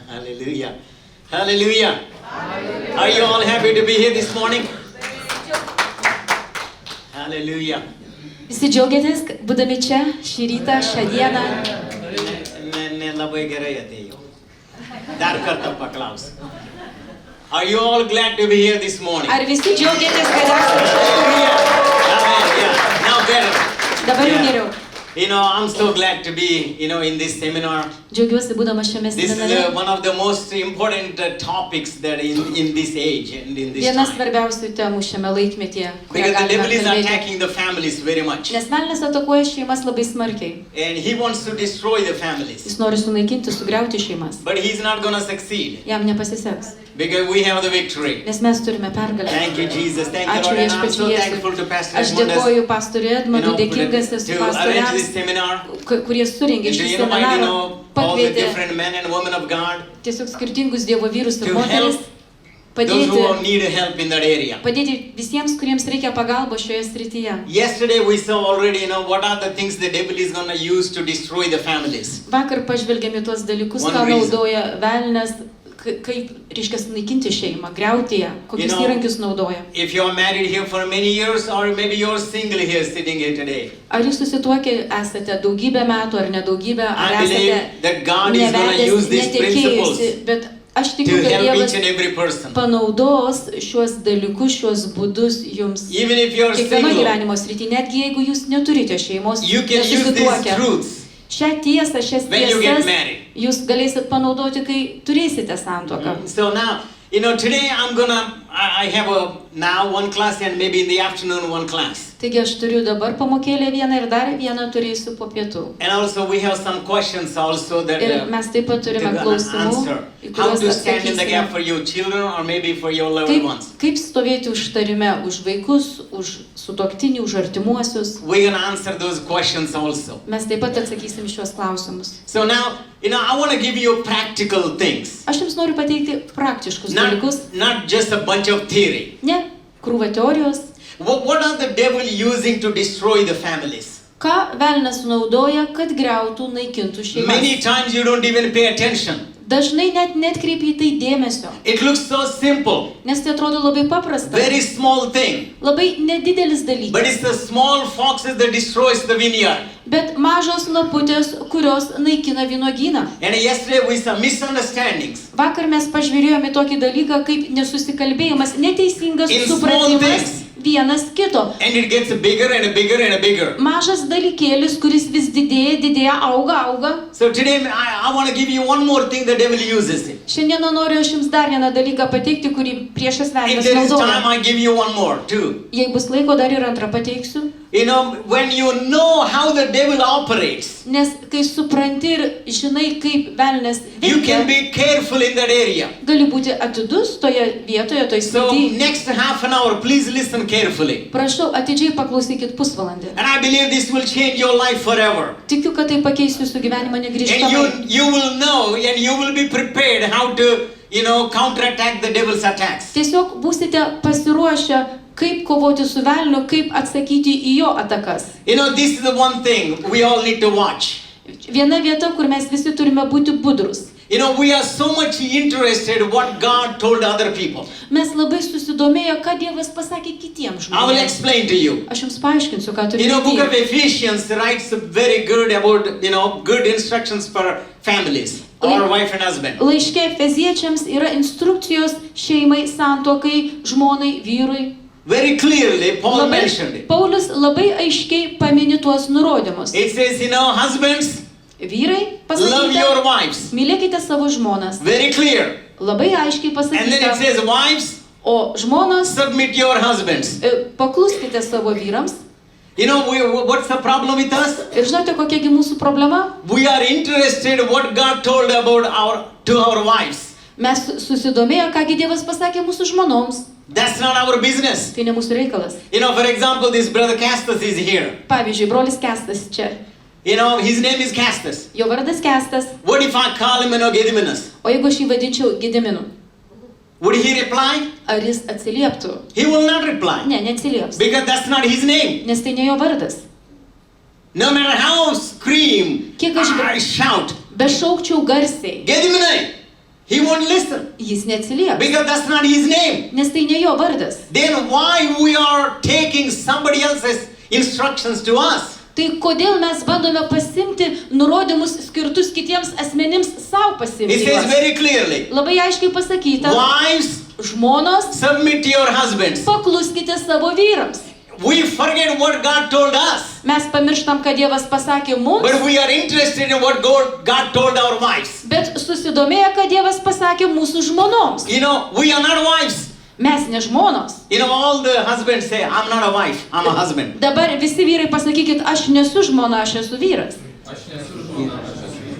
Hallelujah. Hallelujah. Are you all happy to be here this morning? Hallelujah. Visi džiaugiatės, būdami čia šį rytą, šią dieną. Labai gerai atėjau. Dar kartą paklausiu. Are you all glad to be here this morning? Ar visi džiaugiatės, kad esate čia? Amen. Yeah. Now better. Dabar jau geriau. You know, I'm so glad to be, in this seminar. Džiaugiuosi būdamas šiame This seminare. is one of the most important topics that in this age and in this Viena time. svarbiausių temų šiame laikmetyje, kurią Because the galime devil is kalbėti. attacking the families very much. Nes velnias atakuoja šeimas labai smarkiai. And he wants to destroy the families. Jis nori sunaikinti, sugriauti šeimas. But he's not going to succeed. Jam nepasiseks. Because we have the victory. Nes mes turime pergalę. Thank you, Jesus. Thank you, Ačiū Lord. And I'm viešpačiui so Jėzui. thankful to Pastor Aš Edmundas, dėkoju pastoriui Edmundui, dėkingas esu to arrange this pastoriams, seminar. kurie surengė And to šį invite, seminarą, all the pakvietė different men and women of God tiesiog skirtingus Dievo vyrus ir to moteris, help those who padėti need help in that area. visiems, kuriems reikia pagalbos šioje srityje. Yesterday we saw already, what are the things the devil is going to use to destroy the families. Vakar pažvelgėme tuos dalykus, One ką reason. naudoja velnias, kaip, reiškia, sunaikinti šeimą, griauti ją, kokius įrankius naudoja. If you are married here for many years or maybe you're single here sitting here today, Ar jūs susituokę esate daugybę metų ar nedaugybę, ar I believe esate that God is going to use these principles netekėjusi, bet aš to tikiu, kad help each Dievas and every person. panaudos šiuos dalykus, šiuos būdus jums Even if you're kiekvieno single, gyvenimo srityje, netgi jeigu jūs neturite šeimos, you can use these nesusituokę. truths Šią tiesą, šias when you get tiesas married. jūs galėsit panaudoti, kai turėsite santuoką. So now, today I have now one class and maybe in the afternoon one class. Taigi aš turiu dabar pamokėlę vieną ir dar vieną turėsiu po pietų. And also we have some questions also that Ir mes taip pat turime klausimų, answer. į How kuriuos to stand in the gap atsakysime. for your children or maybe for your loved Kaip, ones. kaip stovėti užtarime už vaikus, už sutuoktinį, už artimuosius. We're going to answer those questions also. Mes taip pat atsakysim šios klausimus. So now, I want to give you practical things. Aš jums noriu pateikti praktiškus dalykus, Not just a bunch of theory. ne krūva teorijos. What are the devil using to destroy the families? Ką velnias naudoja, kad griautų, naikintų Many šeimas. times you don't even pay attention. Dažnai net netkreipi į tai dėmesio, It looks so simple, nes tai atrodo labai paprasta, very small thing. labai nedidelis dalykas. But it's the small foxes that destroys the vineyard. Bet mažos laputės, kurios naikina vynuogyną. And yesterday we saw misunderstandings. Vakar mes pažvelgėjome tokį dalyką kaip nesusikalbėjimas, neteisingas In small supratimas things. vienas kito. And it gets bigger and bigger and bigger. Mažas dalykėlis, kuris vis didėja, auga. So today I want to give you one more thing the devil uses it. Šiandieną noriu aš jums dar vieną dalyką pateikti, kurį priešas If velnias there is time, naudoja. I give you one more too. Jei bus laiko, dar ir antrą pateiksiu. When you know how the devil operates, Nes kai supranti ir žinai, kaip velnias you can veikia, be careful in that area. gali būti atidus toje vietoje, toj So srityje. next half an hour, please listen carefully. Prašau, atidžiai paklausykit pusvalandį. And I believe this will change your life forever. Tikiu, kad tai pakeis jūsų gyvenimą And negrįžtamai. you will know and you will be prepared how to, counterattack the devil's attacks. Tiesiog būsite pasiruošę, kaip kovoti su velniu, kaip atsakyti į jo atakas. This is the one thing we all need to watch. Viena vieta, kur mes visi turime būti budrus. We are so much interested what God told other people. Mes labai susidomėję, ką Dievas pasakė kitiems I will žmonėms. explain to you. Aš jums paaiškinsiu, ką turiu Book of mintyje. Ephesians writes very good about, good instructions for families or wife and husband. Laiške Efeziečiams yra instrukcijos šeimai, santuokai, žmonai, vyrui. Very clearly, Paul mentioned it. Paulius labai aiškiai pamini tuos nurodymus. It says, husbands, Vyrai, love your pasakyta, wives. mylėkite savo žmonas. Very clear. Labai aiškiai And then it pasakyta. says, wives, O žmonos, submit your husbands. pakluskite savo vyrams. What's the problem with us? Ir žinote, kokiagi mūsų problema? We are interested what God told about to our wives. Mes susidomėję, kągi Dievas pasakė mūsų žmonoms. That's not our business. Tai ne mūsų reikalas. For example, this brother Castus is here. Pavyzdžiui, brolis Kestas čia. His name is Castus. Jo vardas Kestas. What if I call him, Gediminas? O jeigu aš jį vadinčiau Gediminu, Would he reply? ar jis atsilieptų? He will not reply. Ne, neatsilieps. Because that's not his name. Nes tai ne jo vardas. No matter how scream, Kiek aš I shout, bešaukčiau garsiai, Gediminai, won't listen jis neatsilieps, because that's not his name. nes tai ne jo vardas. Then why we are taking somebody else's instructions to us? Tai kodėl mes bandome pasimti nurodymus skirtus kitiems asmenims savo It pasimti? says juos? very clearly, Labai aiškiai pasakyta, wives, žmonos, submit to your husbands. pakluskite savo vyrams. We forget what God told us, Mes pamirštam, kad Dievas pasakė mums, but we are interested in what God told our wives. bet susidomėję, kad Dievas pasakė mūsų žmonoms. You know, we are not wives. Mes ne žmonos. You know, all the husbands say, I'm not a wife, I'm a husband. Dabar visi vyrai pasakykit, aš nesu žmona, aš esu vyras.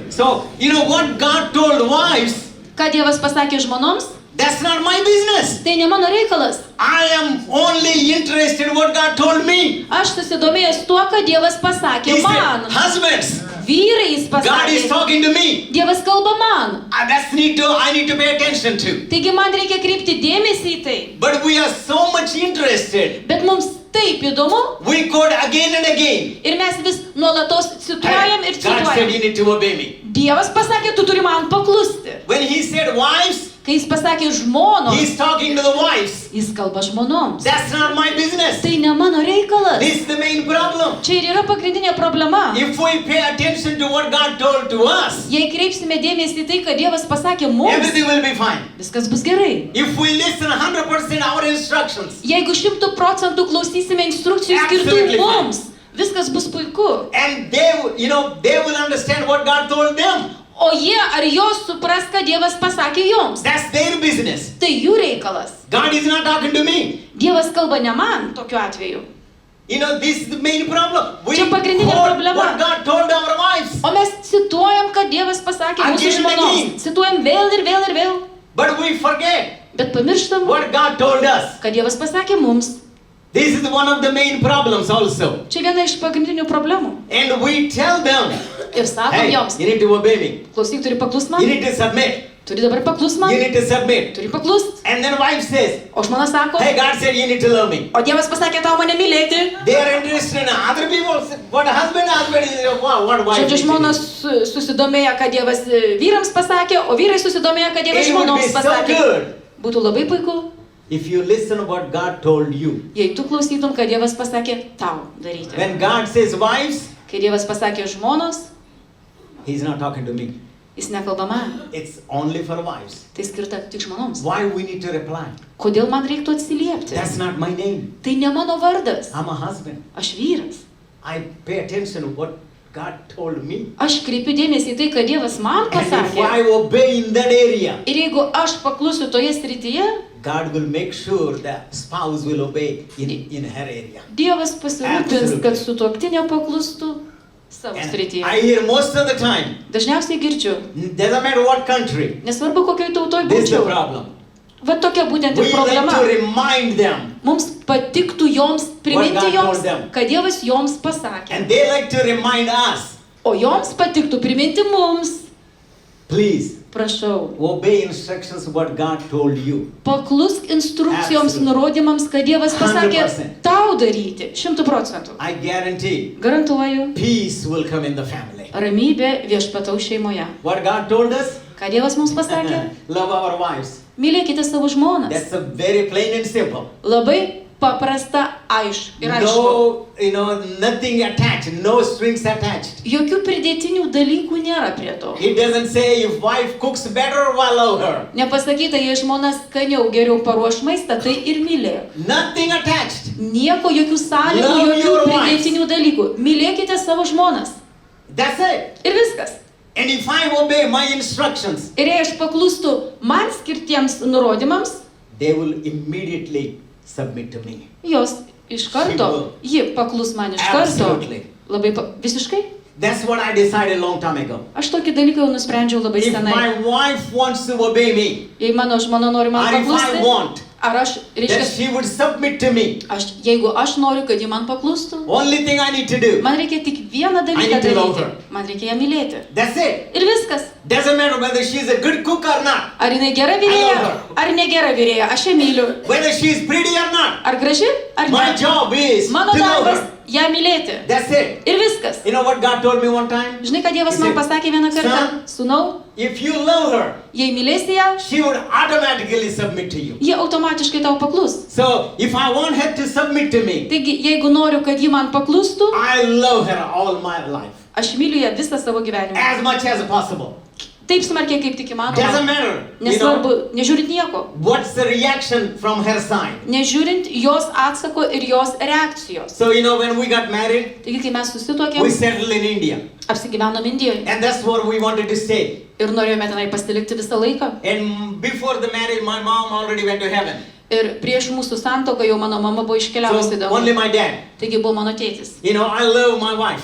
So, you know what God told wives, Ką Dievas pasakė žmonoms, that's not my business. tai ne mano reikalas. I am only interested in what God told me. Aš susidomėjęs tuo, ką Dievas pasakė He said, man. husbands, Vyrai jis God is pasakė. talking to me. Dievas kalba man. I need to pay attention to. Taigi man reikia kreipti dėmesį į tai. But we are so much interested. Bet mums taip įdomu We quote again and again. ir mes vis nuolatos cituojam ir God said cituojam. you need to obey me. Dievas pasakė, tu turi man paklusti. When he said wives, Kai jis pasakė žmonos, he's talking to the wives. jis kalba žmonoms. That's not my business. Tai ne mano reikalas. This is the main problem. Čia ir yra pagrindinė problema. If we pay attention to what God told to us, Jei kreipsime dėmesį į tai, ką Dievas pasakė mums, everything will be fine. viskas bus gerai. If we listen 100% our instructions, Jeigu 100% klausysime instrukcijų skirtų Absolutely fine. mums, viskas bus puiku. and they will understand what God told them. O jie ar jos supras, ką Dievas pasakė joms. That's their business. Tai jų reikalas. God is not talking to me. Dievas kalba ne man tokiu atveju. You know, this is the main problem. We Čia pagrindinė quote problema. what God told our wives, O mes cituojam, kad Dievas pasakė mūsų Again and žmonoms. again. Cituojam vėl ir vėl ir vėl. but we forget Bet pamirštam, what God told us. kad Dievas pasakė mums. This is one of the main problems also. Čia viena iš pagrindinių problemų. And we tell them, Ir sakom hey, joms, you need to obey me. klausyk, turi paklust You man, need to submit. turi dabar paklust man, You need to submit. turi paklust. And then wife says, O žmona sako, hey, God said you need to love me. o Dievas pasakė tau mane mylėti. They are interested in other people. What husband is, what wife Žodžiu, is. žmonos susidomėjo, kad Dievas vyrams pasakė, o vyrai susidomėjo, kad Dievas It would be žmonoms so pasakė. good Būtų labai puiku, if you listen what God told you. jei tu klausytum, kad Dievas pasakė tau daryti. When God says wives, Kai Dievas pasakė žmonos, He's not talking to me. jis nekalba man. It's only for wives. Tai skirta tik žmonoms. Why we need to reply? Kodėl man reiktų atsiliepti? That's not my name. Tai ne mano vardas. I'm a husband. Aš vyras. I pay attention to what God told me. Aš kreipiu dėmesį į tai, kad Dievas man And if pasakė. I obey in that area, Ir jeigu aš paklusiu toje srityje, God will make sure the spouse will obey in her area. Dievas pasirūpins, Absolutely. kad sutuoktinė paklustų savo And srityje. I hear most of the time, Dažniausiai girdžiu, doesn't matter what country, nesvarbu kokioj tautoj this is the būčiau. problem. Va tokia būtent We ir like problema. to remind them, Mums patiktų joms, priminti God joms, told them. kad Dievas joms pasakė. and they like to remind us, O joms patiktų priminti mums. please Prašau, obey instructions what God told you. paklusk instrukcijoms, Absolutely. nurodymams, kad Dievas pasakė 100%. tau daryti. 100%. I guarantee Garantuoju, peace will come in the family. ramybė viešpataus šeimoje. What God told us? Ką Dievas mums pasakė? Love our wives. Mylėkite savo žmonas. That's a very plain and simple. Labai paprasta, aišku. Ir aišku. No, nothing attached, no strings attached. Jokių pridėtinių dalykų nėra prie to. It doesn't say if wife cooks better, well, love her. Nepasakyta, jei žmona skaniau, geriau paruoš maistą, tai ir mylėk. Nothing attached. Nieko, jokių sąlygų, Love jokių your wives. pridėtinių dalykų. Mylėkite savo žmonas. That's it. Ir viskas. And if I obey my instructions, Ir jei aš paklūstu man skirtiems nurodymams, they will immediately submit to me. jos iš karto, ji paklus man iš karto. Absolutely. Labai visiškai. That's what I decided a long time ago. Aš tokį dalyką jau nusprendžiau labai If senai. my wife wants to obey me, Jei mano žmona nori man or if I paklusti, want ar aš, that reiškia, she would submit to me, jeigu aš noriu, kad ji man paklustų, only thing I need to do, man reikia tik vieną dalyką I need to love daryti. her. Man reikia ją mylėti. that's it. Ir viskas. Doesn't matter whether she's a good cook or not, Ar jinai gera I vyrėja, love her. ar negera vyrėja, aš ją myliu. whether she's pretty or not. Ar graži, ar My ne. job is Mano to love darbas her. ją mylėti. That's it. Ir viskas. You know what God told me one time? Žinai, ką Dievas He man said, pasakė vieną kartą? "Son, Sūnau, if you love her, jei mylėsi ją, she would automatically submit to you. jie automatiškai tau paklus. So if I want her to submit to me, Taigi, jeigu noriu, kad ji man paklustų, I love her all my life. aš myliu ją visą savo gyvenimą. As much as possible. Taip smarkiai, kaip tik Doesn't įmanoma. matter. Nesvarbu, nežiūrint nieko. What's the reaction from her side? Nežiūrint jos atsako ir jos reakcijos. So when we got married, Taigi, kai mes we susituokėm, settled in India. apsigyvenom Indijoje And that's where we wanted to stay. ir norėjome tenai pasilikti visą laiką. And before the marriage, my mom already went to heaven. Ir prieš mūsų santuoką jau mano mama buvo iškeliavusi į So only dangų. my dad. Taigi buvo mano tėtis. I love my wife.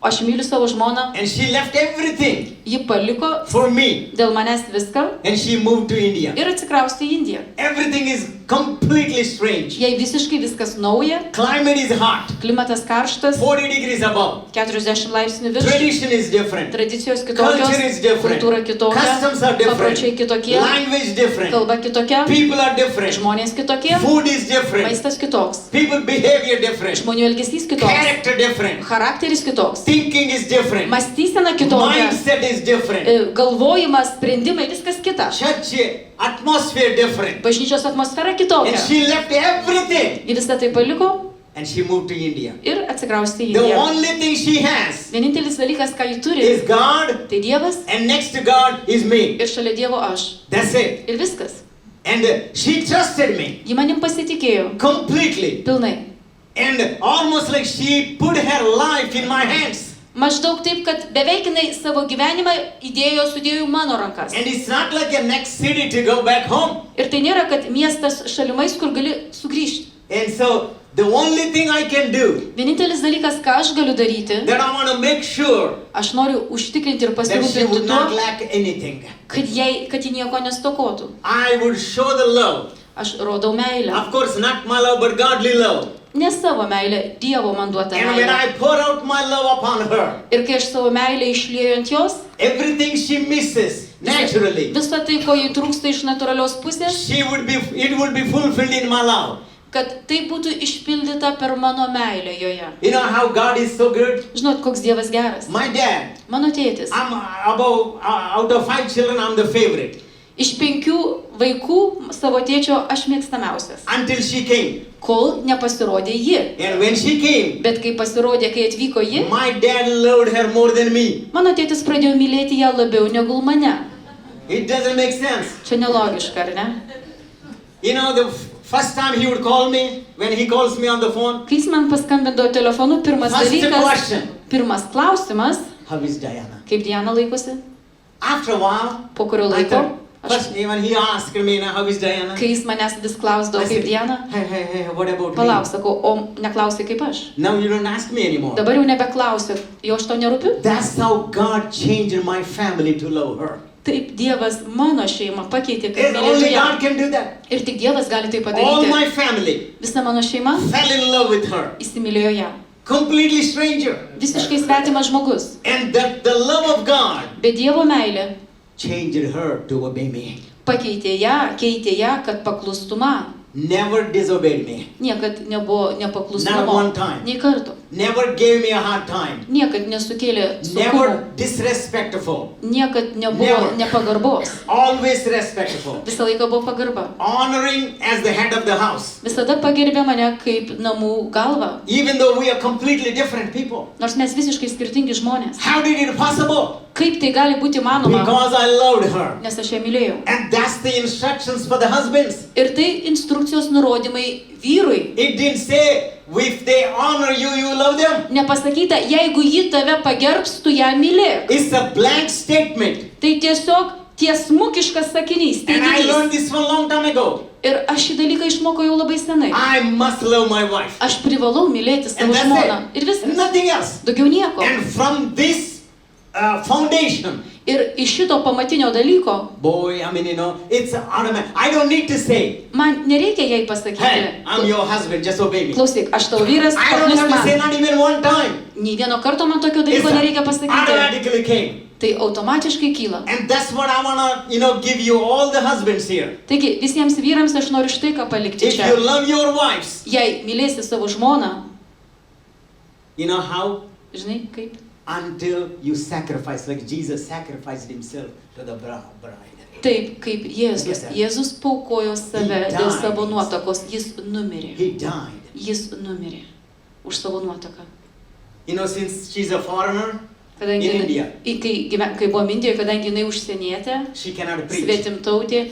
Aš myliu savo žmoną, And she left everything ji paliko for me. dėl manęs viską And she moved to India. ir atsikraustė į Indiją. Everything is completely strange. Jai visiškai viskas nauja, Climate is hot. klimatas karštas, 40 degrees above. 40 laipsnių virš, Tradition is different. tradicijos kitokios, Culture is different. kultūra kitokia, Customs are papročiai different. kitokie, Language different. kalba kitokia, People are different. žmonės kitokie, Food is different. maistas kitoks, People behavior different. žmonių elgesys kitoks, Character different. charakteris kitoks, Thinking is different. mąstysena kitokia, Mindset is different. galvojimas, sprendimai, viskas kita. Church atmosphere different. Bažnyčios atmosfera And kitokia. she left everything. Ji visą tai paliko And she moved to India. ir atsikraustė į The Indiją. only thing she has Vienintelis dalykas, ką ji turi, is God, tai Dievas and next to God is me. ir šalia Dievo aš. That's it. Ir viskas. And she trusted me Ji manim pasitikėjo completely. pilnai. And almost like she put her life in my hands. Maždaug taip, kad beveik jinai savo gyvenimą sudėjo į mano rankas. And it's not like a next city to go back home. Ir tai nėra, kad miestas šalimais, kur gali sugrįžti. And so the only thing I can do, Vienintelis dalykas, ką aš galiu daryti, that I want to make sure aš noriu užtikrinti ir that she pasirūpinti would not tuo, lack anything. kad ji nieko nestokotų. I would show the love. Aš rodau meilę. Of course, not my love, but godly love. Ne savo meilę, Dievo man duotą And when meilę. I pour out my love upon her, Ir kai aš savo meilę išlieju ant jos, everything she misses naturally, visą tai, ko jai trūksta iš natūralios pusės, it would be fulfilled in my love. kad tai būtų išpildyta per mano meilę joje. You know how God is so good? Žinot, koks Dievas geras. My dad, Mano tėtis. out of 5 children, I'm the favorite. Iš 5 vaikų savo tėčio aš mėgstamiausias. Until she came. Kol nepasirodė ji. And when she came, Bet kai pasirodė, kai atvyko ji, my dad loved her more than me. mano tėtis pradėjo mylėti ją labiau negu mane. It doesn't make sense. Čia nelogiška, ar ne? You know, the first time he would call me, when he calls me on the phone, Kai jis man paskambindavo telefonu, pirmas first dalykas, question, pirmas klausimas, how is Diana? kaip Diana laikosi. After a while, Po kurio laiko, first when he asked me, how is Diana? kai jis manęs vis klausdavo, I kaip said, Diana, hey, what about palauk, me? sakau, o neklausai kaip aš. Now you don't ask me anymore. Dabar jau nebeklausiu, jo aš to nerūpiu. That's how God changed my family to love her. Taip, Dievas mano šeimą pakeitė, kad And mylėtų only ją. God can do that. Ir tik Dievas gali tai All padaryti. my family Visa mano šeima fell in love with her. įsimylėjo ją. Completely stranger. Visiškai svetimas žmogus. And that the love of God Bet Dievo meilė changed her to obey me. pakeitė ją, keitė ją, kad paklustų man. Never disobeyed me. Niekad nebuvo Not nepaklusnumo. one time. Nei karto. Never gave me a hard time. Niekad nesukėlė sunkumų. Never disrespectful. Niekad nebuvo Never. nepagarbos. Always respectful. Visą laiką buvo pagarba. Honoring as the head of the house. Visada pagerbė mane kaip namų galvą. Even though we are completely different people. Nors mes visiškai skirtingi žmonės. How did it possible? Kaip tai gali būti įmanoma? Because I loved her. Nes aš ją mylėjau. And that's the instructions for the husbands. Ir tai instrukcijos nurodymai vyrui. It didn't say, if they honor you, you love them. Nepasakyta, jeigu ji tave pagerbs, tu ją mylėk. It's a blank statement. Tai tiesiog tiesmukiškas sakinys, And I learned teiginys. this one long time ago. Ir aš šį dalyką išmokau jau labai senai. I must love my wife. Aš privalau mylėti And savo žmoną. Ir that's it. viskas. Nothing else. Daugiau nieko. And from this foundation, Ir iš šito pamatinio dalyko, boy, it's automatic. I don't need to say, man nereikia jai pasakyti. hey, I'm your husband, just obey me. Klausyk, aš tavo vyras, I don't paklusk have to say man. not even one time. Nei vieno karto man tokio It's dalyko nereikia pasakyti. automatically came. Tai automatiškai kyla. And that's what I want to, give you all the husbands here. Taigi, visiems vyrams aš noriu štai ką palikti If čia. you love your wives, Jei mylėsi savo žmoną, You know how? Žinai, kaip? Until you sacrifice, like Jesus sacrificed himself to the bride. Taip, kaip Jėzus. Yes, sir. Jėzus paukojo save He dėl died. savo nuotakos. Jis numirė. He died. Jis numirė už savo nuotaką. You know, since she's a foreigner Kadangi in India, kai buvo Indijoje, kadangi jinai užsienietė, she cannot preach. svetimtautė,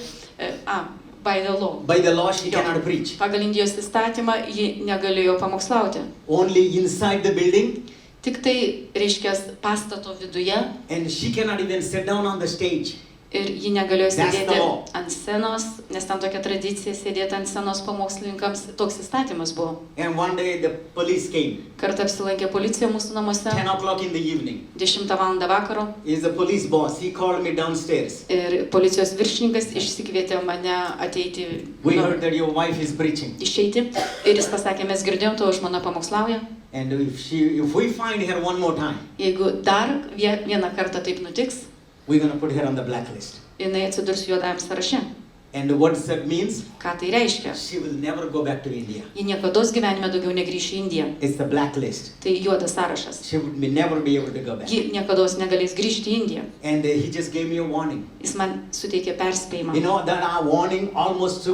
by the law. By the law, she Jo. cannot preach. Pagal Indijos įstatymą ji negalėjo pamokslauti. Only inside the building, Tik tai, reiškia, pastato viduje and she cannot even sit down on the stage. ir ji negalėjo That's the sėdėti law. ant scenos, nes ten tokia tradicija sėdėti ant scenos pamokslininkams. Toks įstatymas buvo. And one day the police came, Kartą apsilankė policija mūsų namuose, 10 o'clock in the evening. 10 val. Vakaro. He's the police boss. He called me downstairs. Ir policijos viršininkas išsikvietė mane ateiti, We heard that your wife is preaching. išeiti. Ir jis pasakė, mes girdėjom, tavo žmona pamokslauja. And if we find her one more time, Jeigu dar vieną kartą taip nutiks, we're going to put her on the blacklist. jinai atsidurs juodajam sąraše. And what that means, Ką tai reiškia? she will never go back to India. Ji niekados gyvenime daugiau negrįš į Indiją. It's the blacklist. Tai juodas sąrašas. She would never be able to go back. Ji niekados negalės grįžti į Indiją. And he just gave me a warning. Jis man suteikė perspėjimą. You know, that our warning almost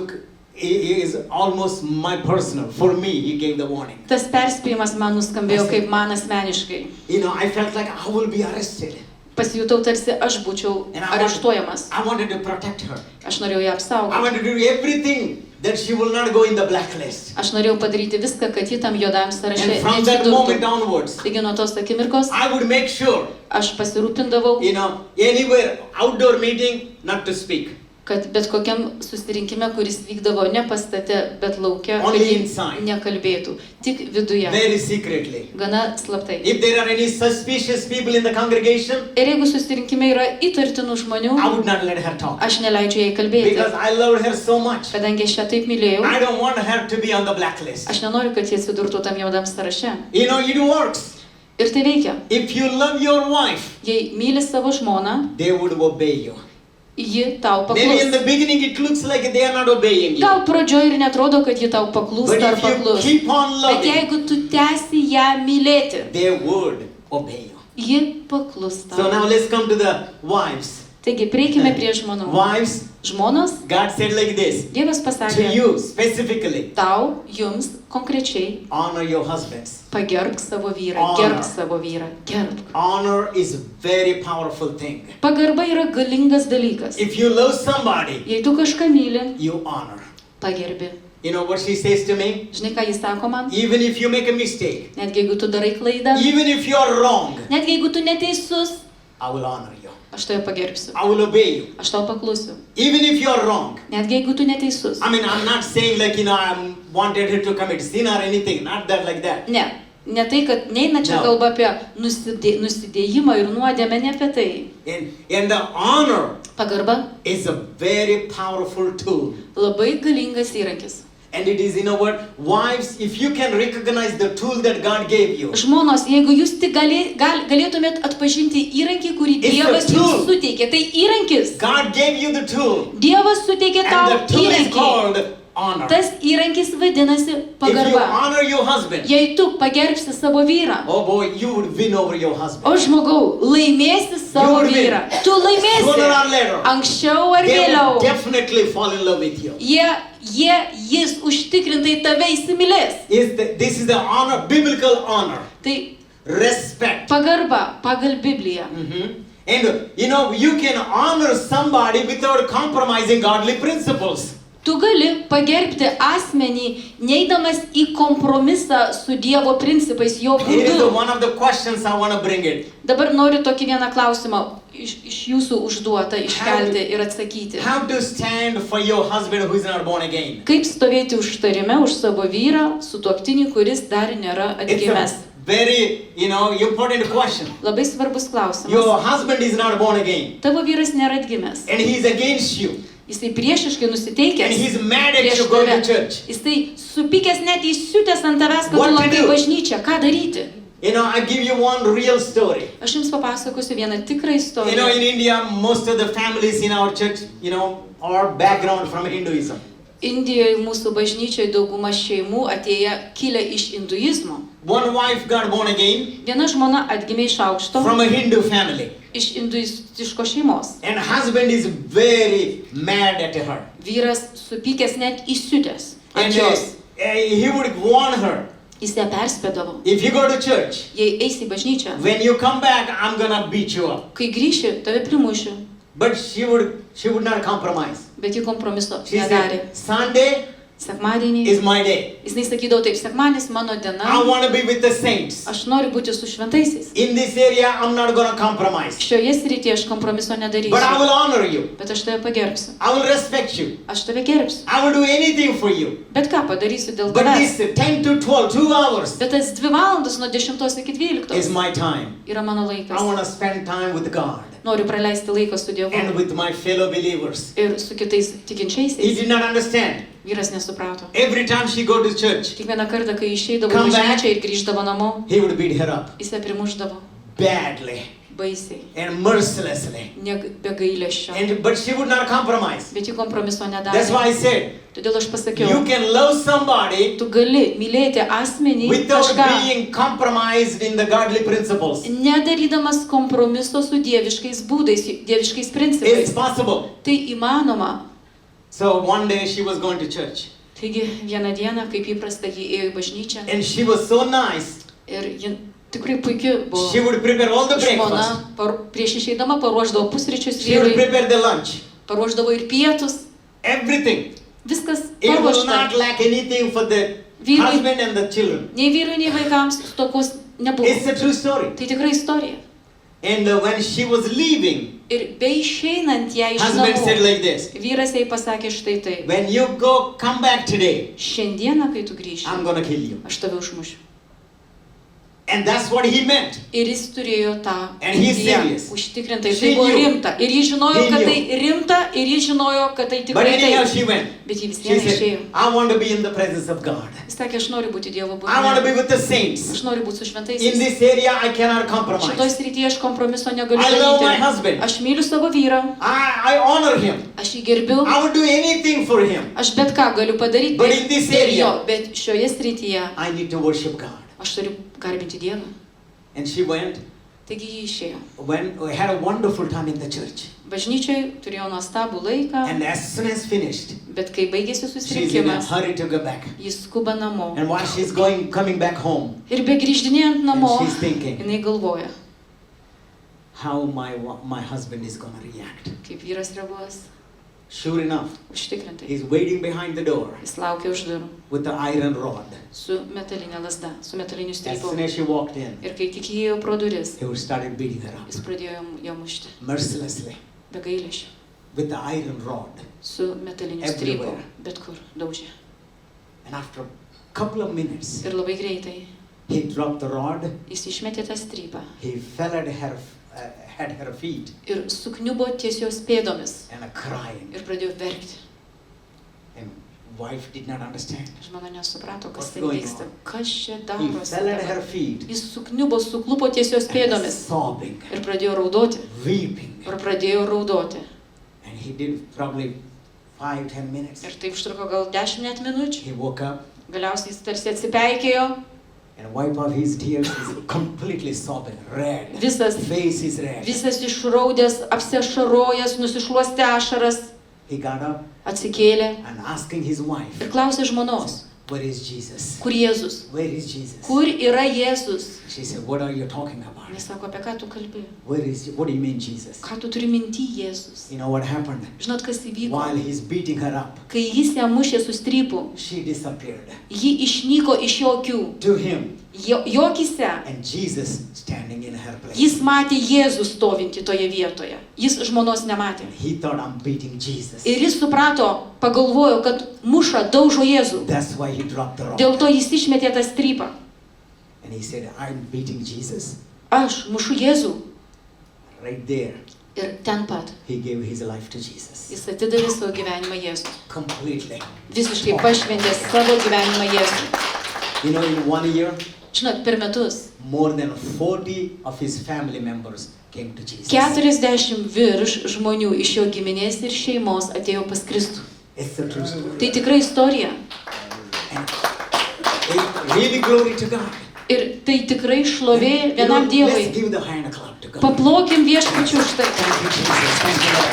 is almost my personal. For me, he gave the warning. Tas perspėjimas man nuskambėjo kaip man asmeniškai. You know, I felt like I will be arrested. Pasijutau tarsi aš būčiau And areštuojamas. I wanted to protect her. Aš norėjau ją I apsaugoti. wanted to do everything that she will not go in the blacklist. Aš norėjau padaryti viską, kad ji tam juodajam sąraše And from that moment neatsidurtų. onwards, Taigi nuo tos akimirkos I would make sure, aš pasirūpindavau, you know, anywhere, outdoor meeting, not to speak. kad bet kokiam susirinkime, kuris vykdavo ne pastate, bet lauke, kad Only ji inside. nekalbėtų. Tik viduje. Very secretly. Gana slaptai. If there are any suspicious people in the congregation, Ir jeigu susirinkime yra įtartinų žmonių, I would not let her talk. aš neleidžiu jai kalbėti. Because I love her so much. Kadangi aš ją taip mylėjau, I don't want her to be on the blacklist. aš nenoriu, kad jie atsidurtų tam juodam sąraše. You know, it works. Ir tai veikia. If you love your wife, Jei myli savo žmoną, they would obey you. ji tau Maybe in paklus. the beginning it looks like they are not obeying you. Gal pradžioj ir netrodo, kad ji tau But paklūsta ar if you paklus. keep on Bet loving, jeigu tu tęsi ją mylėti, they would obey you. ji paklus So now tau. let's come to the wives. Taigi, prieikime prie žmonų. Wives, Žmonos, God said like this, Dievas to pasakė, you specifically, tau, jums konkrečiai honor your husbands. pagerbk savo vyrą, Honor. gerbk savo vyrą, gerbk. Honor is a very powerful thing. Pagarba yra galingas dalykas. If you love somebody, Jei tu kažką myli, you honor. pagerbi. You know what she says to me? Žinai, ką jis sako man? Even if you make a mistake, Netgi jeigu tu darai klaidą, even if you are wrong, netgi jeigu tu neteisus, I will honor you. aš tave pagerbsiu. I will obey you. Aš tau paklusiu. Even if you are wrong. Netgi jeigu tu neteisus. I mean, I'm not saying like, you know, I wanted her to commit sin or anything. Not that like that. Ne tai, kad neina čia No. kalba apie nusidėjimą ir nuodėmę, ne apie tai. And the honor Pagarba is a very powerful tool. labai galingas įrankis. And it is, you know what, wives, if you can recognize the tool that God gave you, Žmonos, jeigu jūs tik galėtumėt atpažinti įrankį, kurį It's Dievas a tool. jums suteikė, tai įrankis. God gave you the tool. Dievas suteikė tau And the tool is įrankį. called honor. Tas įrankis vadinasi If you pagarba. honor your husband, Jei tu pagerbsi savo vyrą, oh boy, you would win over your o husband. žmogau, laimėsi savo You will win. vyrą. Tu Sooner laimėsi. or later, Anksčiau ar they will vėliau. definitely fall in love with you. Jis užtikrintai tave įsimylės. This is the honor, biblical honor, Tai respect. pagarba pagal Bibliją. And you know, you can honor somebody without compromising godly principles. Tu gali pagerbti asmenį, neidamas į kompromisą su Dievo principais, jo Here is būdu. one of the questions I want to bring it. Dabar noriu tokį vieną klausimą iš jūsų užduotą iškelti ir atsakyti. How to stand for your husband who is not born again? Kaip stovėti užtarime už savo vyrą, sutuoktinį, kuris dar nėra It's atgimęs? a very, you know, important question. Labai svarbus klausimas. Your husband is not born again, Tavo vyras nėra atgimęs. and he is against you, Jisai priešiškai and nusiteikęs. he's mad at prieš you going tave. to church. Jisai supykęs net įsiutęs ant tavęs, kad What tu to lankai do? bažnyčią. Ką daryti? You know, I give you one real story. Aš jums papasakosiu vieną tikrą You know, istoriją. in India, most of the families in our church, you know, are background from Hinduism. Indijoje mūsų bažnyčioje dauguma šeimų atėję kilę iš hinduizmo. One wife got born again Viena žmona atgimė iš aukšto, from a Hindu family. iš hinduistiško šeimos. And husband is very mad at her. Vyras supykęs net įsiutęs And ant jos. he would warn her, Jis ją perspėdavo. if you go to church, Jei eisi į bažnyčią, when you come back, I'm gonna beat you up. kai grįši, tave primušiu. But she would not compromise. Bet ji kompromiso She nedarė. said, Sunday Sekmadienį. is my day. Jis sakydavo taip, sekmadienis mano I diena. want to be with the saints. Aš noriu būti su šventaisiais. In this area, I'm not gonna compromise. Šioje srityje aš kompromiso But I nedarysiu. will honor you. Bet aš tave pagerbsiu. I will respect you. Aš tave gerbsiu. I will do anything for you. Bet ką padarysiu dėl But tavęs. this 10 to 12, 2 hours Bet tas 2 valandas nuo 10 iki 12 is my time. yra mano I laikas. want to spend time with God Noriu praleisti laiką su Dievu and with my fellow believers. ir su kitais He tikinčiaisiais. did not understand. Vyras nesuprato. Every time she go to church, Kiekvieną kartą, kai išeidavo į Come back. bažnyčią ir grįždavo namo, he would beat her up jis ją primušdavo badly baisiai, and mercilessly. be gailesčio. But she would not compromise. Bet ji kompromiso That's why nedarė. I said, Todėl aš you pasakiau, can love somebody tu gali mylėti asmenį without kažką, being compromised in the godly principles. nedarydamas kompromiso su dieviškais būdais, dieviškais It's principais. possible. Tai įmanoma. So one day she was going to church Taigi vieną dieną, kaip įprasta, ji ėjo į bažnyčią and she was so nice. ir ji tikrai puikiai buvo. She would prepare all the breakfast. Žmona prieš išeidama paruošdavo pusryčius She would vyrui, prepare the lunch. paruošdavo ir pietus, Everything. viskas It will paruošta. not lack anything for the Vyrui- husband and the children. Nei vyrui, nei vaikams stokos nebuvo. It's a true story. Tai tikrai istorija. And when she was leaving, Ir be išeinant ją iš husband said namų, like this, vyras jai pasakė štai tai. when you come back today, Šiandieną, kai tu grįši, I'm gonna kill you. aš tave užmušiu. And that's what he meant. Ir jis turėjo tą And he's mintyje, serious. užtikrintai. She Tai buvo knew. rimta. Ir jis žinojo, He kad knew. tai rimta, ir jis žinojo, kad tai But tikrai anyhow, taip. she went. Bet jis vis She vien said, išėjo. I want to be in the presence of God. Jis sakė, aš noriu būti Dievo I want to be buvime. with the saints. Aš noriu būti su In šventaisiais. this area, I cannot Šitoj compromise. srityje aš kompromiso negaliu I love my daryti. husband. Aš myliu savo vyrą, I honor him. aš jį gerbiu, I would do anything for him. aš bet ką galiu padaryti But in this dėl area- jo, bet šioje srityje I need to worship God. aš turiu garbinti Dievą. And she went, Taigi jį išėjo. had a wonderful time in the church. Bažnyčiai turėjo nuostabų laiką, And as soon as finished, bet kai baigėsi she's in a susirinkimas, hurry to go back. jis skuba namo. And while she's coming back home, Ir be grįždinėjant namo, and she's thinking, jinai galvoja, how my husband is going to react. kaip vyras reaguos. Sure enough, Užtikrintai. he's waiting behind the door Jis laukia už durų with the iron rod. su metalinė lasda, su metaliniu As strypu. soon as she walked in, Ir kai tik įėjo pro duris, he started beating her up jis pradėjo ją mušti. mercilessly Be gailesčio. with the iron rod. Su metaliniu strypu. Everywhere. Bet kur daužė. And after a couple of minutes, Ir labai greitai he dropped the rod. jis išmetė tą strypą. He fell at her feet Ir sukniubo ties jos pėdomis. and crying. Ir pradėjo verkti. And wife did not understand. Žmona nesuprato, kas What's ten going vyksta. on? Kas čia He darosi fell at her dabar? feet Jis sukniubo, suklupo ties jos and pėdomis. sobbing, Ir pradėjo raudoti. weeping. Ir pradėjo raudoti. And he did probably 5-10 minutes. Ir tai užtruko gal 10 net minučių. He woke up Galiausiai jis tarsi atsipeikėjo. and wiped off his tears. He's completely sobbing, red. Visas, Face is red. visas išraudęs, apsiašarojęs, nusišluostė ašaras. He got up Atsikėlė and asking his wife, ir klausė žmonos, where is Jesus? kur Jėzus? Where is Jesus? Kur yra Jėzus? She said, what are you talking about? Jis sako, apie ką tu kalbi? What do you mean, Jesus? Ką tu turi minty, Jėzus? You know what happened? Žinot, kas įvyko? While he's beating her up, Kai jis ją mušė su strypu, she disappeared. ji išnyko iš jo akių. To him, Jo akyse and Jesus standing in her place. jis matė Jėzų stovintį toje vietoje. Jis žmonos nematė. He thought, I'm beating Jesus. Ir jis suprato, pagalvojo, kad muša, daužo Jėzų. That's why he dropped the rock. Dėl to jis išmetė tą strypą. And he said, I'm beating Jesus. Aš mušu Jėzų. Right there, Ir ten pat he gave his life to Jesus. jis atidavė savo gyvenimą Jėzų. Completely. Visiškai pašventė savo gyvenimą Jėzų. You know, in 1 year, Žinot, per metus more than 40 of his family members came to Jesus. 40 virš žmonių iš jo giminės ir šeimos atėjo pas Kristų. It's a true story. Tai tikra istorija. And it really glory to God. Ir tai tikrai šlovė You know, vienam Dievui. let's give the hand clap to God. Paplokim viešpačiu už tai. Thank you, Jesus. Thank you, Lord.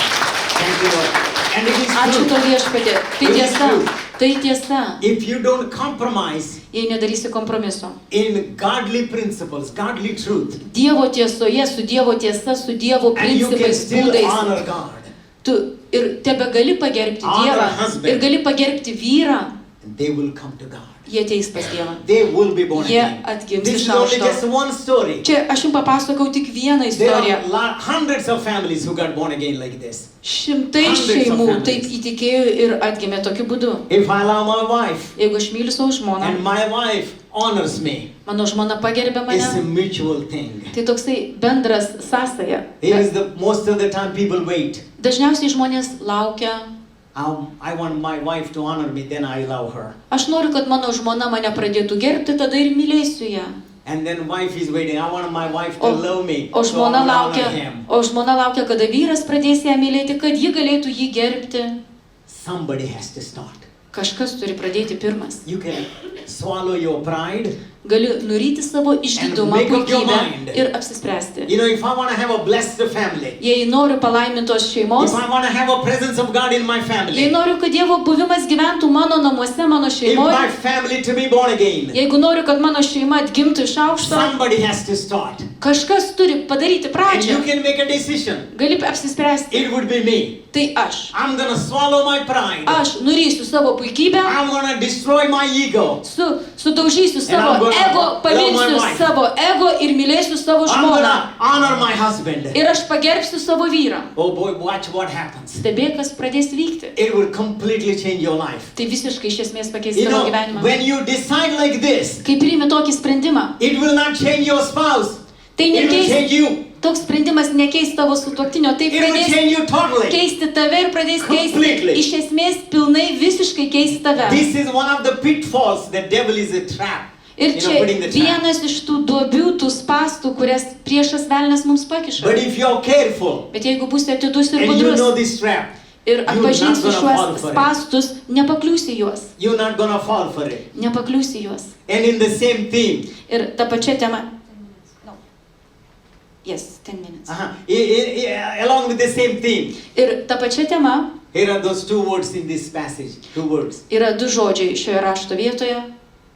Thank you, Lord. And it is Ačiū true. tau viešpatė. Tai It is tiesa. true. Tai tiesa. If you don't compromise Jei nedarysi kompromiso. in godly principles, godly truth, Dievo tiesoje, su Dievo tiesa, su Dievo and you can principais, still būdais. honor God, Tu ir tebe gali pagerbti Honor Dievą. husband. Ir gali pagerbti vyrą. and they will come to God. Jie ateis pas Dievą. They will be born Jie again. atgims This iš is only aukšto. just one story. Čia aš jums papasakau tik vieną There istoriją. are hundreds of families who got born again like this. Šimtai Hundreds of šeimų families. taip įtikėjo ir atgimė tokiu būdu. If I allow my wife Jeigu aš myliu savo žmoną, and my wife honors me, mano žmona pagerbė it's a mane, mutual thing. tai toksai bendras sąsaja. It is the most of the time people wait. Dažniausiai žmonės laukia, I want my wife to honor me, then I love her. aš noriu, kad mano žmona mane pradėtų gerbti, tada ir mylėsiu ją. And then wife is waiting. I want my wife to O, love me, o, so I žmona will honor laukia, him. o žmona laukia, kada vyras pradės ją mylėti, kad ji galėtų jį gerbti. Somebody has to start. Kažkas turi pradėti pirmas. You can swallow your pride. Gali nuryti savo išdidumą, make up your puikybę mind. ir apsispręsti. You know, if I want to have a blessed family, Jei noriu palaimintos šeimos, if I want to have a presence of God in my jei family, noriu, kad Dievo buvimas gyventų mano namuose, mano if my šeimoje, family to be born again, jeigu noriu, kad mano šeima atgimtų iš aukšto, somebody has to start. kažkas turi padaryti And pradžią. you can make a decision. Gali apsispręsti. It would be me. Tai aš. I'm going to swallow my pride. Aš nurysiu savo puikybę, I'm going to destroy my ego. sudaužysiu savo I'm gonna ego, love my pamilsiu wife. savo ego ir mylėsiu savo I'm going žmoną. to honor my husband. Ir aš pagerbsiu savo vyrą. Oh boy, watch what happens. Stebėk, kas pradės vykti. It will completely change your life. Tai visiškai iš esmės pakeis You tavo know, gyvenimą. when you decide like this, Kai priimi tokį sprendimą, it will not change your spouse. tai It will nekeis, change you. toks sprendimas nekeis tavo sutuoktinio, tai It will pradės change you totally. keisti tave ir pradės keisti. Completely. Iš esmės pilnai visiškai keisti tave. This is one of the pitfalls. The devil is a trap. Ir You čia know, putting the trap. vienas iš tų duobių, tų spastų, kurias priešas velnas mums pakiša. But if you're careful Bet jeigu būsi atidus ir and you know budrus this trap, ir atpažinsi not gonna fall šiuos for it. spastus, nepakliūsi juos. you're not going to fall for it. Nepakliūsi juos. And in the same theme, Ir ta pačia tema. No. Yes, 10 minutes. along with the same theme, Ir ta pačia tema here are those two words in this passage. Two words. yra du žodžiai šioje rašto vietoje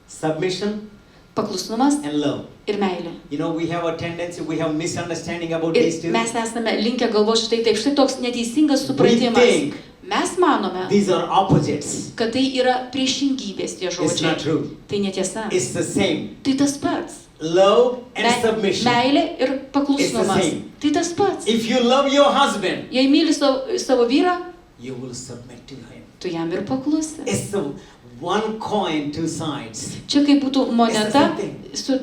Submission - paklusnumas and love. ir meilė. You know, we have a tendency, we have misunderstanding about Ir these two. mes esame linkę galvoti štai taip, štai toks neteisingas supratimas. think Mes manome, These are opposites. kad tai yra priešingybės tie It's not žodžiai. true. Tai netiesa. It's the same. Tai tas pats. Love and submission. Meilė ir paklusnumas. same. Tai tas pats. If you love your husband, Jei myli savo vyrą, you will submit to him. tu jam ir paklusi. It's the one coin, two sides. Čia kaip būtų moneta,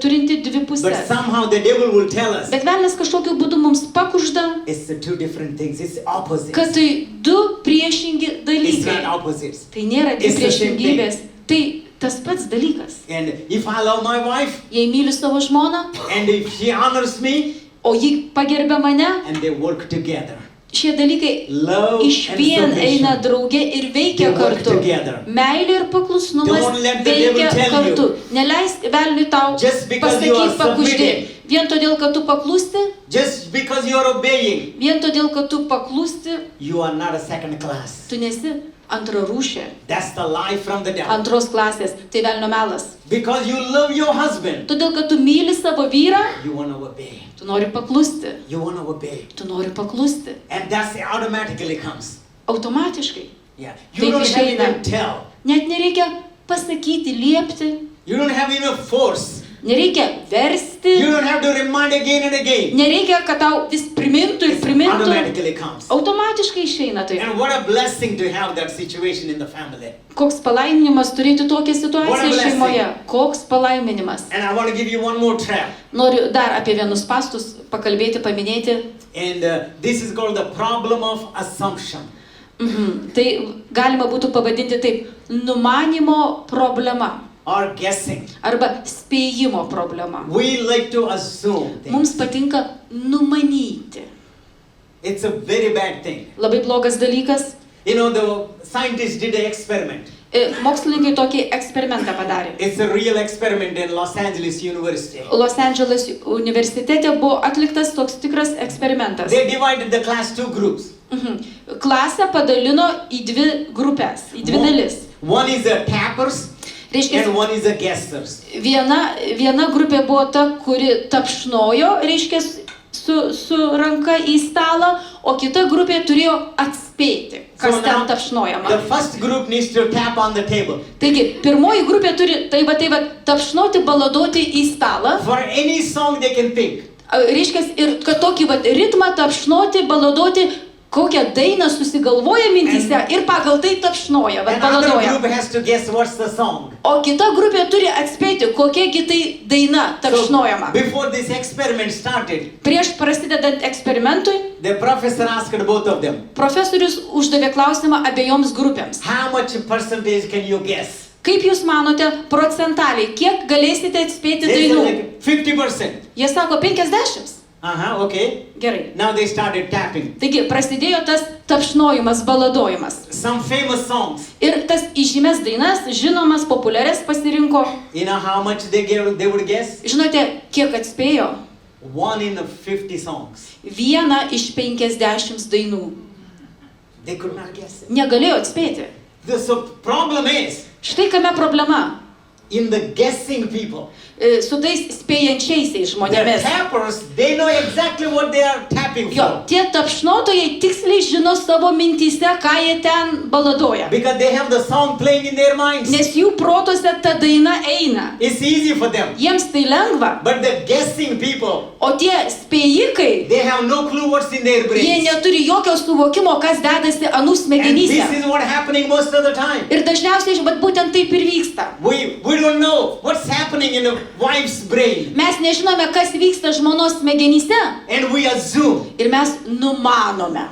turinti dvi But pusės. somehow the devil will tell us Bet velnas kažkokiu būdu mums pakužda, it's the two different things. It's opposites. kad tai du priešingi It's not dalykai. opposites. Tai nėra dvi It's the same priešingybės. Tai tas pats dalykas. And if I love my wife Jei myliu savo žmoną, and if she honors me o ji pagerbia mane, and they work together. šie dalykai Love iš and vien eina submission. drauge ir veikia They work kartu. together. Meilė ir paklusnumas Don't let the veikia devil tell kartu. Neleisk velniui tau Just because you are pasakyti pakuždė. submitting. Vien todėl, kad tu paklusti, Just because you are obeying, vien todėl, kad tu paklusti, you are not a second class. tu nesi antra rūšė, That's the lie from the devil. antros klasės. Tai velnio melas. Because you love your husband, Todėl, kad tu myli savo vyrą, you want to obey. tu nori paklusti. You want to obey. Tu nori paklusti. And that's automatically comes. Automatiškai. Yeah. You Taip don't have išeina. even tell. Net nereikia pasakyti, liepti. You don't have enough force. Nereikia versti. You don't have to remind again and again. Nereikia, kad tau vis primintų ir It primintų. automatically comes. Automatiškai išeina tai. And what a blessing to have that situation in the family. Koks palaiminimas turėti tokią situaciją What a blessing. šeimoje. Koks palaiminimas. And I want to give you one more trap. Noriu dar apie vienus pastus pakalbėti, paminėti. And this is called the problem of assumption. Tai galima būtų pavadinti taip - numanimo problema Or guessing. arba spėjimo problema. We like to assume things. Mums patinka numanyti. It's a very bad thing. Labai blogas dalykas. You know, the scientists did an experiment. Mokslininkai tokį eksperimentą padarė. It's a real experiment in Los Angeles University. Los Andželas universitete buvo atliktas toks tikras eksperimentas. They divided the class two groups. Klasę padalino į dvi grupės, į dvi dalis. One is the tappers Reiškia, and one is the guessers. viena grupė buvo ta, kuri tapšnojo, reiškia, su ranka į stalą, o kita grupė turėjo atspėti, kas ten tapšnojama. The first group needs to tap on the table. Taigi, pirmoji grupė turi tai va tapšnoti, baladoti į stalą. For any song they can think. Reiškia, ir kad tokį va ritmą tapšnoti, baladoti, kokią dainą susigalvoja mintyse ir pagal tai tapšnoja, va Another baladoja. group has to guess what's the song. O kita grupė turi atspėti, kokiagi tai daina tapšnojama. Before this experiment started, Prieš prasidedant eksperimentui, the professor asked both of them, profesorius uždavė klausimą abiejoms grupėms. how much percentage can you guess? Kaip jūs manote procentaliai, kiek galėsite atspėti They said dainų? like 50%. Jie sako 50. Okay. Gerai. Now they started tapping. Taigi prasidėjo tas tapšnojimas, baladojimas. Some famous songs. Ir tas įžymės dainas, žinomas, populiarias pasirinko. You know how much they would guess? Žinote, kiek atspėjo? 1 in 50 songs. Vieną iš 50 dainų. They could not guess it. Negalėjo atspėti. The problem is, Štai kame problema. in the guessing people, Su tais spėjančiaisiais the žmonėmis. tappers, they know exactly what they are tapping Jo, for. tie tapšnotojai tiksliai žino savo mintyse, ką jie ten baladoja. Because they have the song playing in their minds. Nes jų protose ta daina eina. It's easy for them. Jiems tai lengva. But the guessing people, O tie spėjikai, they have no clue what's in their jie brains. neturi jokio suvokimo, kas dedasi anų And smegenyse. this is what happening most of the time. Ir dažniausiai, bet būtent taip ir vyksta. We don't know what's happening in a wife's brain. Mes nežinome, kas vyksta žmonos smegenyse. And we assume. Ir mes numanome.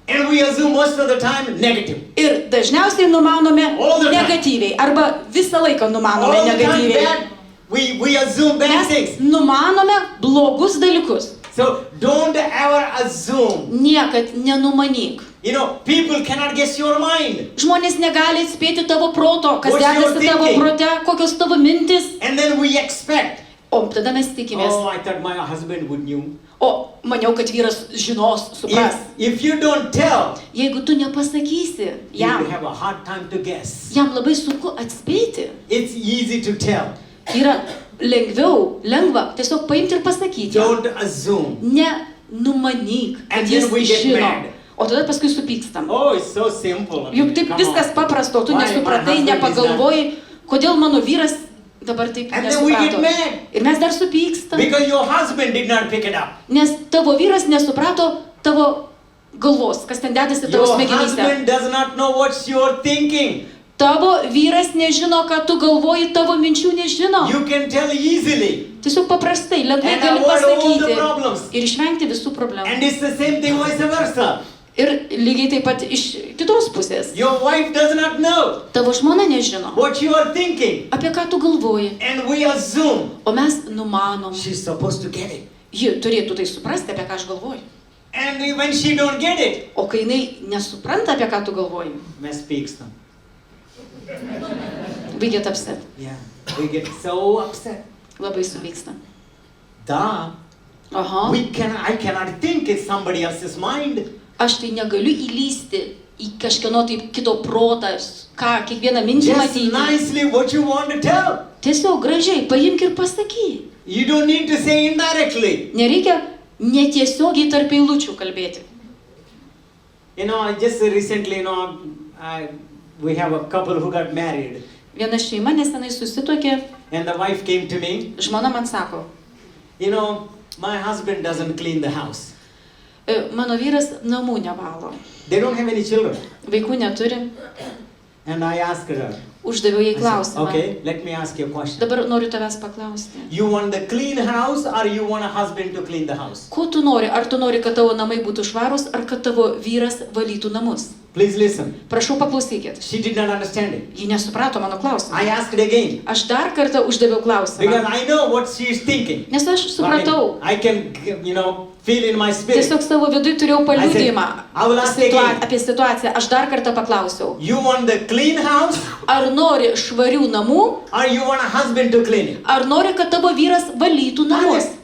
And we assume most of the time negative. Ir dažniausiai numanome All the time. negatyviai. Arba visą laiką numanome All the time negatyviai. bad. We assume bad Mes things. numanome blogus dalykus. So don't ever assume. Niekad nenumanyk. You know, people cannot guess your mind. Žmonės negali atspėti tavo proto, kas What's your dedasi tavo thinking? prote, kokios tavo mintis. And then we expect. O tada mes tikimės. Oh, I thought my husband would know. O maniau, kad vyras žinos, supras. If you don't tell, Jeigu tu nepasakysi you will jam, have a hard time to guess. jam labai sunku atspėti. It's easy to tell. Yra lengva tiesiog paimti ir pasakyti. Don't assume. Numanyk, And kad jis then we get žino. mad. O tada paskui supykstam. Oh, it's so simple. I Juk mean, taip come viskas on. paprasta, o tu Why my nesupratai, husband is nepagalvoji, kodėl mano vyras dabar taip And then we get nesuprato. mad. Ir mes dar supykstam. Because your husband did not pick it up. Nes tavo vyras nesuprato tavo galvos, kas ten dedasi tavo Your smegenyse. husband does not know what you're thinking. Tavo vyras nežino, ką tu galvoji, tavo minčių nežino. You can tell easily. Tiesiog paprastai, lengvai And gali avoid all the pasakyti. problems. Ir išvengti visų problemų. And it's the same thing vice versa. Ir lygiai taip pat iš kitos pusės. Your wife does not know Tavo žmona nežino, what you are thinking. apie ką tu galvoji. And we assume O mes numanom. she's supposed to get it. Ji turėtų tai suprasti, apie ką aš galvoju. And when she don't get it, O kai jinai nesupranta, apie ką tu galvoji, mes pykstam. we get upset. Yeah, we get so upset. Labai supyksta. Duh. Aha. I cannot think it's somebody else's mind. Aš tai negaliu įlysti į kažkieno taip kito protą, ką, kiekvieną mintį Just matyti. nicely what you want to tell. Tiesiog gražiai paimk ir pasakyk. You don't need to say indirectly. Nereikia netiesiogiai tarp eilučių kalbėti. You know, just recently, we have a couple who got married. Viena šeima nesenai susituokė, And the wife came to me. žmona man sako, You know, my husband doesn't clean the house. mano vyras namų nevalo, They don't have any children. vaikų neturi. And I asked her. Uždaviau jai I said, klausimą. okay, let me ask you a question. Dabar noriu tavęs paklausti. You want the clean house or you want a husband to clean the house? Ko tu nori? Ar tu nori, kad tavo namai būtų švarūs, ar kad tavo vyras valytų namus? Please listen. Prašau, paklausykit. She did not understand it. Ji nesuprato mano klausimą. I asked it again. Aš dar kartą uždaviau Because klausimą. I know what she is thinking. Nes aš supratau. I can, you know, feel in my spirit. Tiesiog savo vidui turėjau paliudėjimą I will ask again. apie situaciją. Aš dar kartą paklausiau. You want the clean house Ar nori švarių namų, or you want a husband to clean it? ar nori, kad tavo vyras valytų namus?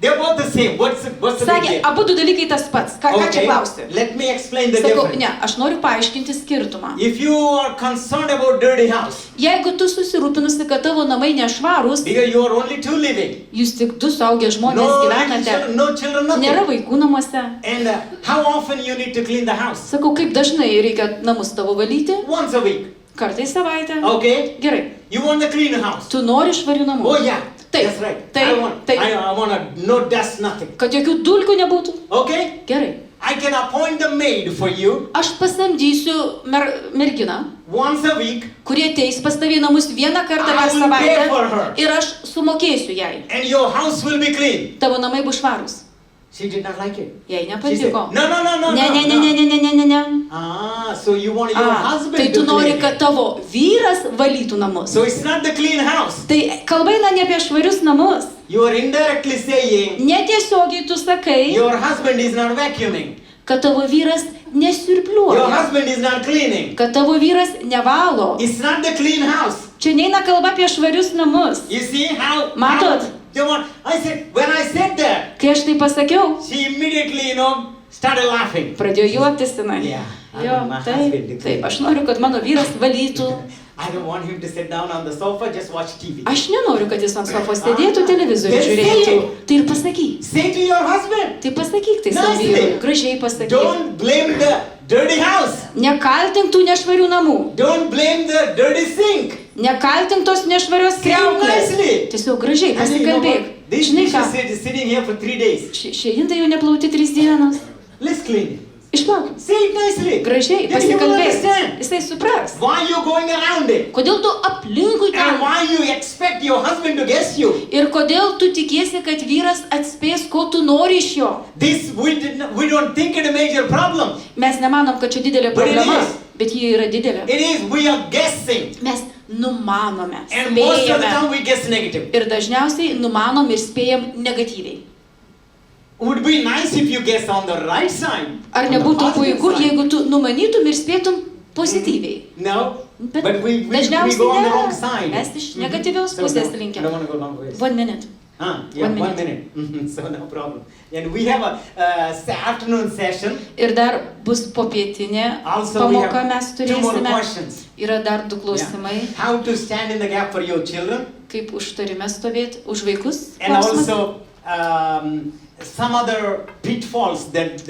They're both the same. What's the big Sakė, deal? abu du dalykai tas pats. Ką čia klausti? Let me explain the Sakau, difference. ne, aš noriu paaiškinti skirtumą. If you are concerned about dirty house, Jeigu tu susirūpinusi, kad tavo namai nešvarūs, because you are only two living, jūs tik du suaugę žmonės no gyvenate, children, no children, nėra nothing. vaikų namuose. And how often you need to clean the house? Sakau, kaip dažnai reikia namus tavo valyti? Once a week. Kartą į savaitę. Okay? Gerai. You want the clean house? Tu nori švarių namų. Oh yeah. Taip, That's right. taip, I want. taip. I want no dust, nothing. Kad jokių dulkių nebūtų. Okay? Gerai. I can appoint the maid for you Aš pasamdysiu merginą, once a week, kurie ateis pas tavį į namus vieną kartą I per will pay for savaitę her. ir aš sumokėsiu jai. and your house will be clean. Tavo namai bus švarūs. She did not like it. Jai She said, nepatiko. no. Ne. Ah, so you want your husband Tai tu to nori, clean kad it. tavo vyras valytų namus. So it's not the clean house. Tai kalba eina ne apie švarius namus. You are indirectly saying Netiesiogiai tu sakai, your husband is not vacuuming. kad tavo vyras Your nesirpliuoja, husband is not cleaning. kad tavo vyras nevalo. It's not the clean house. Čia neina kalba apie švarius namus. You see how? Matot? When I said that, Kai aš tai pasakiau, she immediately, started laughing. pradėjo juoktis jinai. Yeah, I Jo, want my husband to taip, clean. aš noriu, kad mano vyras valytų. I don't want him to sit down on the sofa, just watch TV. Aš nenoriu, kad jis ant sofos sėdėtų, televizorių Then say žiūrėtų. it. Tai ir pasakyk. Say to your husband, Tai pasakyk tai savo Nicely. vyrui. Gražiai pasakyk. don't blame the dirty house. Nekaltink tų nešvarių namų. Don't blame the dirty sink. Nekaltink tos nešvarios Say it kriauklės. nicely. Tiesiog gražiai And you know pasikalbėk. what? This Žinai dish ką? is sitting here for 3 days. Šie indai jau neplauti 3 dienas. Let's clean it. Išplauk. Say it nicely. Gražiai Then he will pasikalbėk. understand. Jisai supras. Why you going around it? Kodėl tu aplinkui And ten? why you expect your husband to guess you? Ir kodėl tu tikiesi, kad vyras atspės, ko tu nori iš jo? This we don't think it a major problem. Mes nemanom, kad čia didelė But it problema, is. bet ji yra didelė. It is, we are guessing. Mes numanome, And most of the spėjame. time we guess negative. Ir dažniausiai numanom ir spėjam negatyviai. Would be nice if you guess on the right side. Ar on the nebūtų positive puiku, side. jeigu tu numanytum ir spėtum pozityviai? No, Bet but we go on the dažniausiai wrong ne. side. Mes iš negatyvios So pusės no, I linkę. don't want to go long ways. 1 minute. Yeah, 1 1 minute. minute. So no problem. And we have a afternoon session. Ir dar bus popietinė Also we pamoka, have mes 2 more turėsime. questions. Yra dar 2 Yeah. klausimai. How to stand in the gap for your children. Kaip užtarime stovėti už vaikus? And Klausimas. also some other pitfalls that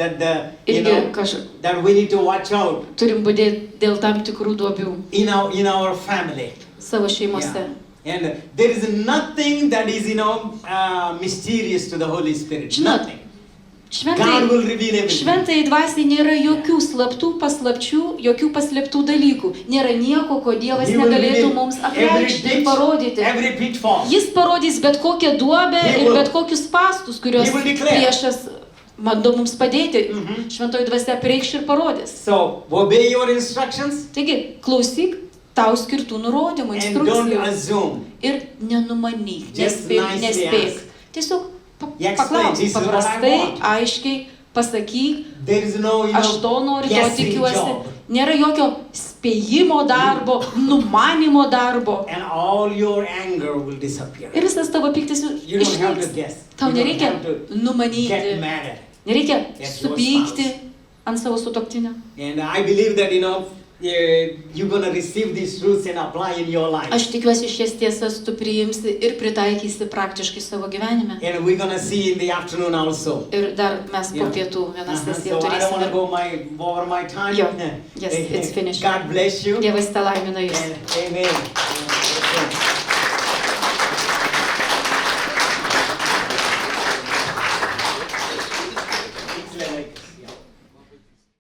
Irgi kažkaip that we need to watch out turim budėti dėl tam tikrų duobių in our family. savo šeimose. Yeah. And there is nothing that is mysterious to the Holy Spirit. Žinot, Nothing. God will reveal everything. Šventai dvasiai nėra jokių slaptų paslapčių, jokių paslėptų dalykų. Nėra nieko, ko Dievas He will negalėtų reveal mums every apreikšti ir ditch, parodyti. every pitfall. Jis parodys bet kokią duobę He ir will- bet kokius pastus, kuriuos He will declare. priešas bando mums padėti. Mhm. Šventoji dvasia priekš ir parodys. So obey your instructions Taigi, klausyk tau skirtų nurodymų, and don't instrukcijų. assume. Ir nenumanyk, Just nespėk, nicely nespėk. ask. Tiesiog Explain, paklausk, this is what I paprastai, want. aiškiai pasakyk, There is no aš to noriu, to guessing tikiuosi. job. Nėra jokio spėjimo darbo, numanimo darbo. And all your anger will disappear. Ir visas tavo piktis You don't have to išnyks. guess. Tau You don't nereikia have to numanyti, get mad at it. nereikia At your supykti ant savo sutuoktinio. And I believe that you're gonna receive these truths and apply in your life. Aš tikiuosi šias tiesas tu priimsi ir pritaikysi praktiškai savo gyvenime. And we're gonna see in the afternoon also. Ir dar mes po Yeah. pietų vieną So sesiją I don't want to turėsime. go over my time. Jo. Yes, it's finished. God bless you. Dievas te laimina jūs. And amen.